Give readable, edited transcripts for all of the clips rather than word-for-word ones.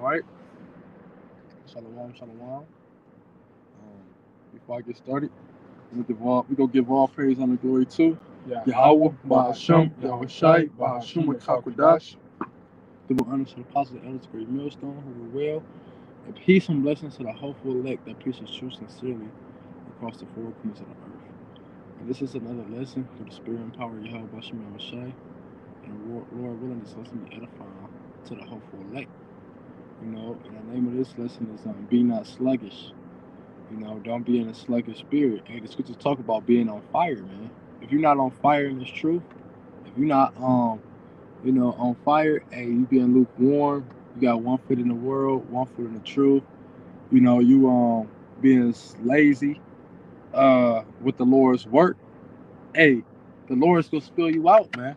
All right. Shalom, shalom. Before I get started, we gonna give all praise and glory to Yahweh, Bahasham, Yahweh Shai, Bahasham, and Kakwadash. Give honor to the apostles and elders, great millstone, who were well, and peace and blessings to the hopeful elect that preaches truth sincerely across the four corners of the earth. And this is another lesson through the spirit and power of Yahweh, Bahasham, Yahweh Shai, and Lord willing, this lesson be edifying to the hopeful elect. And the name of this lesson is be not sluggish. Don't be in a sluggish spirit. Hey, the scriptures talk about being on fire, man. If you're not on fire in this truth, if you're not on fire, hey, you being lukewarm, you got 1 foot in the world, 1 foot in the truth, you being lazy with the Lord's work, hey, the Lord's gonna spill you out, man.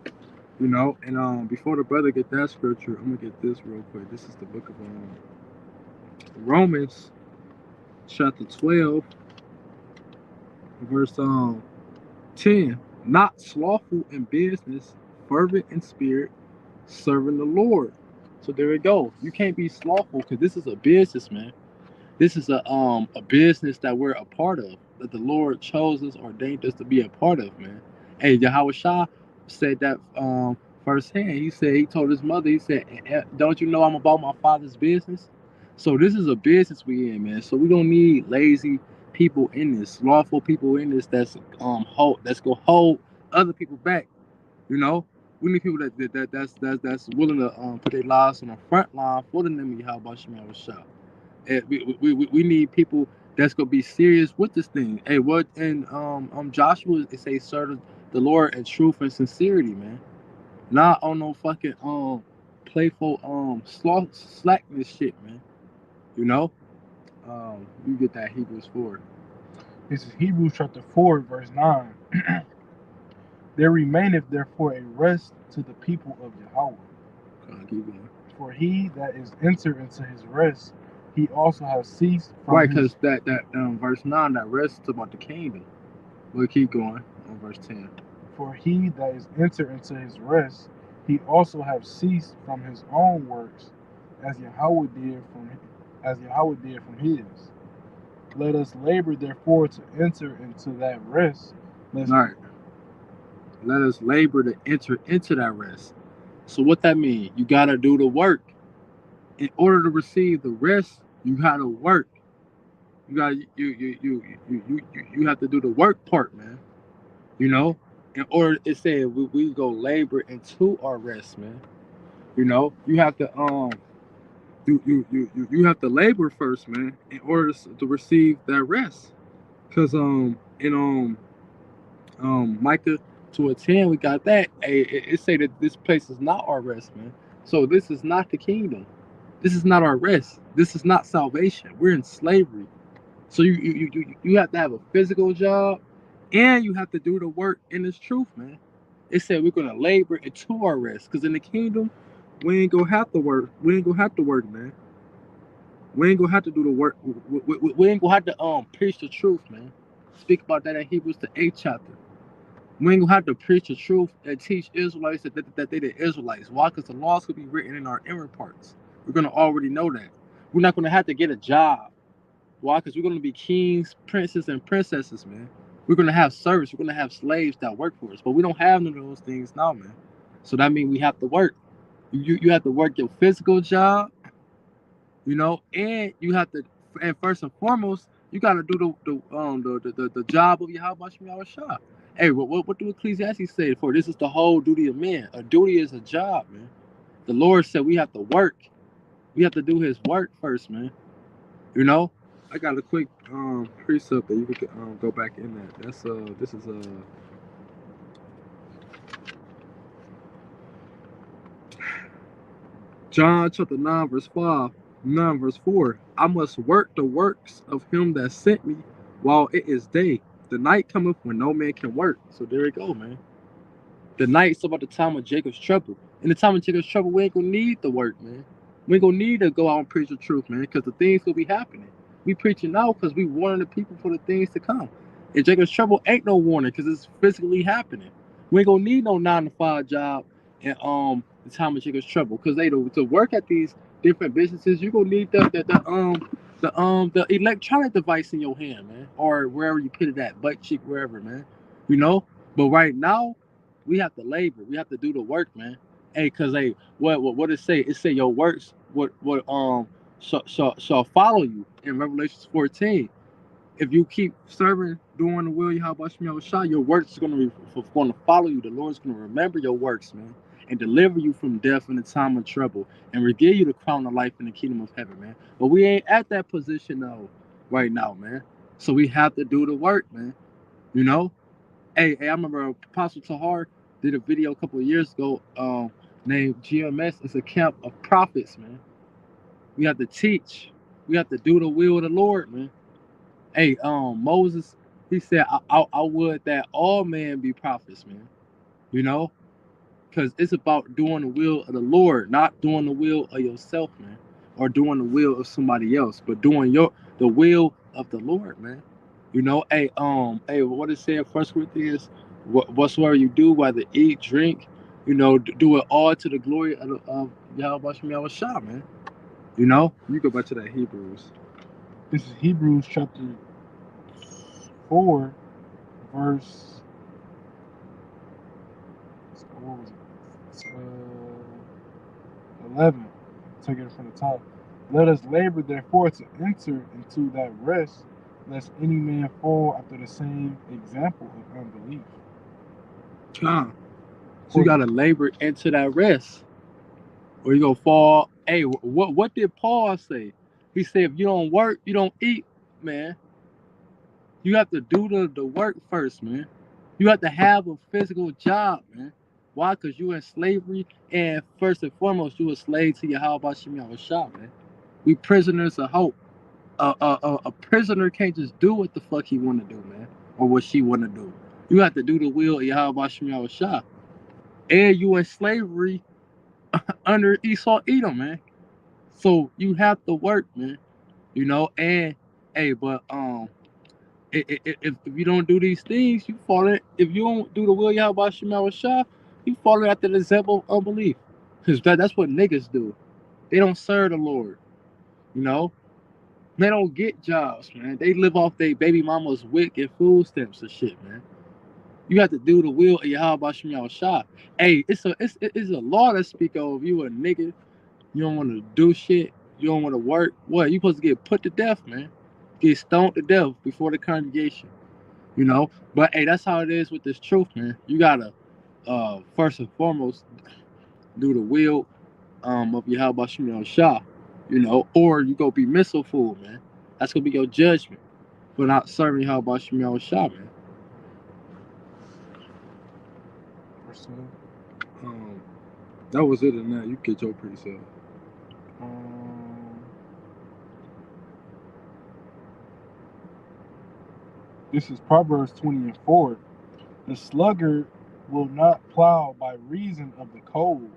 And before the brother get that scripture, I'm gonna get this real quick. This is the book of Romans, chapter 12, verse 10. Not slothful in business, fervent in spirit, serving the Lord. So there we go. You can't be slothful because this is a business, man. This is a business that we're a part of, that the Lord chose us, ordained us to be a part of, man. Hey, Yahweh Shah said that firsthand. He told his mother, he said, don't you know I'm about my father's business? So this is a business we in, man. So we don't need lazy people in this, slothful people in this that's gonna hold other people back. We need people that's willing to put their lives on the front line for the name of Yahweh Shah Shah. And we need people that's gonna be serious with this thing. Hey, what in Joshua it say serve the Lord in truth and sincerity, man. Not on no fucking playful slackness shit, man. You get that Hebrews 4. This is Hebrews chapter 4, verse 9. There remaineth therefore a rest to the people of Yahweh. Keep going. For he that is entered into his rest, he also has ceased from right, because that verse 9, that rest is about the kingdom. We'll keep going on verse 10. For he that is entered into his rest, he also have ceased from his own works, as Yahweh did from his. Let us labor therefore to enter into that rest. Right. Let us labor to enter into that rest. So what that means? You gotta do the work. In order to receive the rest, you gotta work. You got you have to do the work part, man. In order, it said we go labor into our rest, man. You have to you have to labor first, man, in order to receive that rest. Cause in Micah 2:10, we got that. It say that this place is not our rest, man. So this is not the kingdom. This is not our rest. This is not salvation. We're in slavery. So you have to have a physical job, and you have to do the work in this truth, man. It said we're gonna labor into our rest, cause in the kingdom, we ain't gonna have to work. We ain't gonna have to work, man. We ain't gonna have to do the work. We ain't gonna have to preach the truth, man. Speak about that in Hebrews the 8th chapter. We ain't gonna have to preach the truth and teach Israelites that they the Israelites. Why? Because the laws could be written in our inner parts. We're gonna already know that. We're not gonna have to get a job. Why? Because we're gonna be kings, princes, and princesses, man. We're gonna have servants. We're gonna have slaves that work for us. But we don't have none of those things now, man. So that means we have to work. You have to work your physical job, and you have to, and first and foremost, you gotta do the job of Yahweh Shah. Hey, what do Ecclesiastes say? For this is the whole duty of man. A duty is a job, man. The Lord said we have to work. We have to do His work first, man. I got a quick precept that you could go back in that. This is John chapter 9 verse 5, 9 verse 4. I must work the works of him that sent me while it is day. The night cometh when no man can work. So there we go, man. The night's about the time of Jacob's trouble. In the time of Jacob's trouble, we ain't gonna need the work, man. We ain't gonna need to go out and preach the truth, man, because the things will be happening. We preaching now because we warning the people for the things to come. In Jacob's trouble ain't no warning because it's physically happening. We ain't gonna need no 9 to 5 job and the time of Jacob's trouble. Because they to work at these different businesses, you're gonna need the electronic device in your hand, man, or wherever you put it at, butt cheek, wherever, man. You know. But right now, we have to labor. We have to do the work, man. Hey, cause hey, what it say? It say your works what shall follow you in Revelations 14. If you keep serving, doing the will of Yahweh Shem Shah, your works is going to follow you. The Lord's going to remember your works, man, and deliver you from death in the time of trouble, and reveal you the crown of life in the kingdom of heaven, man. But we ain't at that position though right now, man. So we have to do the work, man. You know. Hey, I remember Apostle Tahar did a video a couple of years ago, named GMS. It's a camp of prophets, man. We have to teach. We have to do the will of the Lord, man. Hey, Moses, he said, I would that all men be prophets, man. You know, because it's about doing the will of the Lord, not doing the will of yourself, man, or doing the will of somebody else, but doing the will of the Lord, man. You know, hey, what it said, First Corinthians, whatsoever you do, whether eat, drink, you know, do it all to the glory of Yahweh Shem Yahweh Shah, man. You know, you go back to that Hebrews. This is Hebrews chapter 4, verse. What was it? 11. Take it from the top. Let us labor therefore to enter into that rest, lest any man fall after the same example of unbelief. So you gotta labor into that rest, or you gonna fall. Hey, what did Paul say? He said, if you don't work, you don't eat, man. You have to do the work first, man. You have to have a physical job, man. Why? Because you in slavery, and first and foremost, you a slave to Yahweh Shem Yahweh Shah, man. We prisoners of hope. A prisoner can't just do what the fuck he want to do, man, or what she want to do. You have to do the will of Yahweh Shem Yahweh Shah. And you in slavery under Esau Edom, man. So you have to work, man. You know, and hey, but if you don't do these things, you fall in. If you don't do the will of Yahweh Shem Yahweh Shah, you fall after the example of unbelief. Cause that's what niggas do. They don't serve the Lord. You know, they don't get jobs, man. They live off their baby mama's wick and food stamps and shit, man. You have to do the will of Yahweh Shem Yahweh Shah. Hey, it's a law that speak of you a nigga. You don't want to do shit. You don't want to work. What? You supposed to get put to death, man. Get stoned to death before the congregation. You know. But hey, that's how it is with this truth, man. You gotta first and foremost do the will of Yahweh Shem Yahweh Shah. You know, or you go be missile fool, man. That's gonna be your judgment for not serving Yahweh Shem Yahweh Shah, man. Um, that was it, and that you get your precept. This is Proverbs 20:4. The sluggard will not plow by reason of the cold.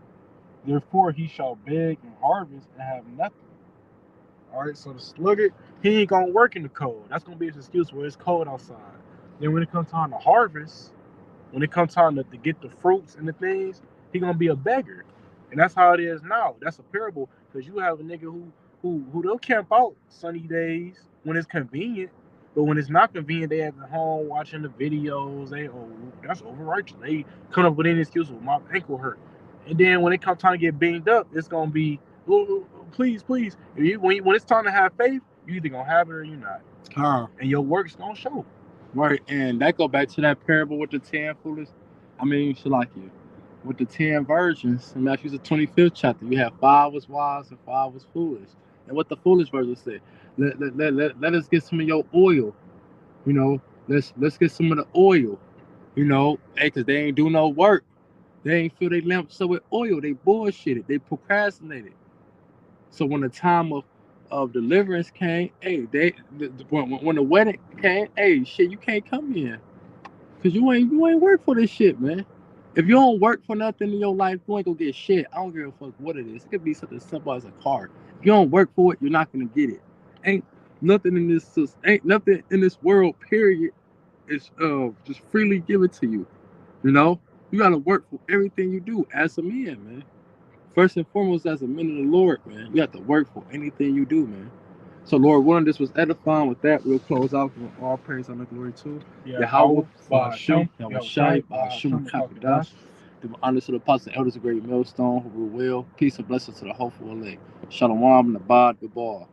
Therefore he shall beg and harvest and have nothing. All right, so the sluggard, he ain't gonna work in the cold. That's gonna be his excuse where it's cold outside. Then when it comes time to harvest, when it comes time to get the fruits and the things, he gonna be a beggar. And that's how it is now. That's a parable, because you have a nigga who they'll camp out sunny days when it's convenient, but when it's not convenient, they at home watching the videos. That's overrighteous. They come up with any excuse. Well, my ankle hurt. And then when it comes time to get beamed up, it's gonna be, oh, please. When it's time to have faith, you either gonna have it or you're not. And your work's gonna show. Right, and that go back to that parable with the 10 foolish. I mean, Shalakia, with the 10 virgins in Matthew the 25th chapter, you have 5 was wise and 5 was foolish. And what the foolish virgin said, let us get some of your oil. You know, let's get some of the oil. You know, hey, cause they ain't do no work. They ain't fill their lamps up with oil. They bullshitted. They procrastinated. So when the time of deliverance came, hey, when the wedding came, hey, shit, you can't come in, cause you ain't work for this shit, man. If you don't work for nothing in your life, you ain't gonna get shit. I don't give a fuck what it is. It could be something simple as a car. If you don't work for it, you're not gonna get it. Ain't nothing in this world. Period. Is just freely given to you. You know, you gotta work for everything you do as a man, man. first and foremost, as a man of the Lord, man, you have to work for anything you do, man. So, Lord willing, this was edifying. With that, we'll close out with all praise and glory to Yahweh, Bahasham, Yahweh Shai, Bahasham, Kakadash. Give honor to the apostles and elders of great millstone who rule well. Peace and blessings to the hopeful elect. Shalom, Nabad, Gabal.